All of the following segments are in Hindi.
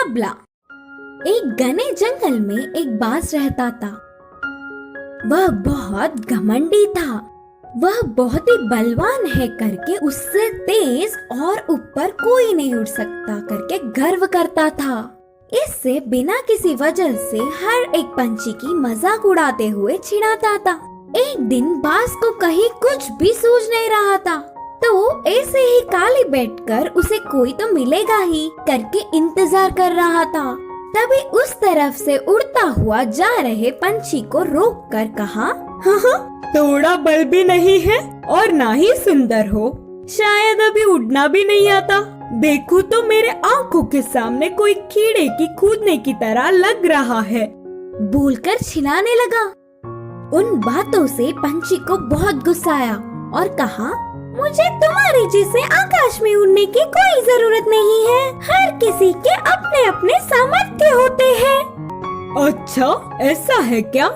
मुकाबला। एक घने जंगल में एक बाज रहता था। वह बहुत घमंडी था। वह बहुत ही बलवान है करके उससे तेज और ऊपर कोई नहीं उड़ सकता करके गर्व करता था। इससे बिना किसी वजह से हर एक पंछी की मजाक उड़ाते हुए चिढ़ाता था। एक दिन बाज को कहीं कुछ भी सूझ नहीं रहा था, तो ऐसे ही खाली बैठकर उसे कोई तो मिलेगा ही करके इंतजार कर रहा था। तभी उस तरफ से उड़ता हुआ जा रहे पंछी को रोककर कहा, हाँ, थोड़ा बल भी नहीं है और ना ही सुंदर हो, शायद अभी उड़ना भी नहीं आता। देखो तो मेरे आंखों के सामने कोई कीड़े की कूदने की तरह लग रहा है। बोलकर चिल्लाने लगा। उन बातों से पंछी को बहुत गुस्सा आया और कहा, मुझे तुम्हारे जैसे आकाश में उड़ने की कोई जरूरत नहीं है। हर किसी के अपने अपने सामर्थ्य होते हैं। अच्छा, ऐसा है क्या?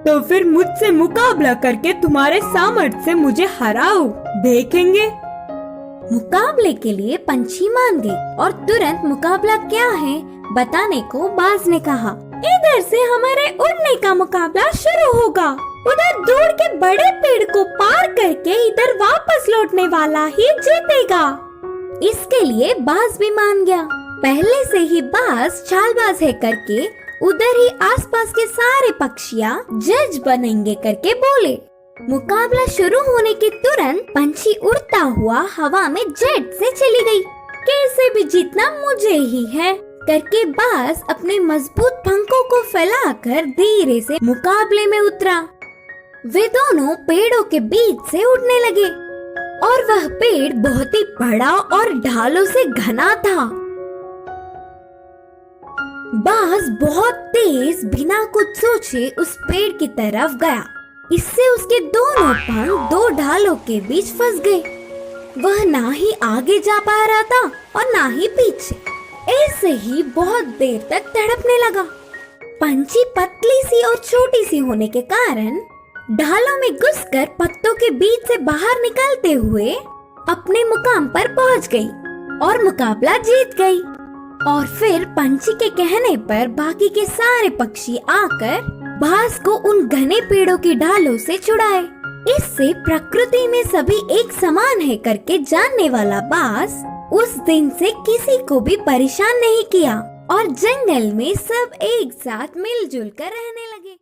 तो फिर मुझसे मुकाबला करके तुम्हारे सामर्थ्य से मुझे हराओ, देखेंगे। मुकाबले के लिए पंछी मान गई और तुरंत मुकाबला क्या है बताने को बाज ने कहा, इधर से हमारे उड़ने का मुकाबला शुरू होगा। उधर दूर के बड़े पेड़ को पार करके इधर वापस लौटने वाला ही जीतेगा। इसके लिए बाज भी मान गया। पहले से ही बाज चालबाज है करके उधर ही आसपास के सारे पक्षियाँ जज बनेंगे करके बोले। मुकाबला शुरू होने के तुरंत पंछी उड़ता हुआ हवा में जेट से चली गई। कैसे भी जीतना मुझे ही है करके बाज अपने मजबूत पंखों को फैलाकर धीरे से मुकाबले में उतरा। वे दोनों पेड़ों के बीच से उड़ने लगे और वह पेड़ बहुत ही बड़ा और ढालों से घना था। बाज बहुत तेज बिना कुछ सोचे उस पेड़ की तरफ गया। इससे उसके दोनों पंख दो ढालों के बीच फंस गए। वह ना ही आगे जा पा रहा था और ना ही पीछे। ऐसे ही बहुत देर तक तड़पने लगा। पंछी पतली सी और छोटी सी होने के कारण ढालों में घुसकर पत्तों के बीच से बाहर निकलते हुए अपने मुकाम पर पहुंच गई और मुकाबला जीत गई। और फिर पंछी के कहने पर बाकी के सारे पक्षी आकर बाज को उन घने पेड़ों की ढालों से छुड़ाए। इससे प्रकृति में सभी एक समान है करके जानने वाला बाज उस दिन से किसी को भी परेशान नहीं किया और जंगल में सब एक साथ मिलजुल कर रहने लगे।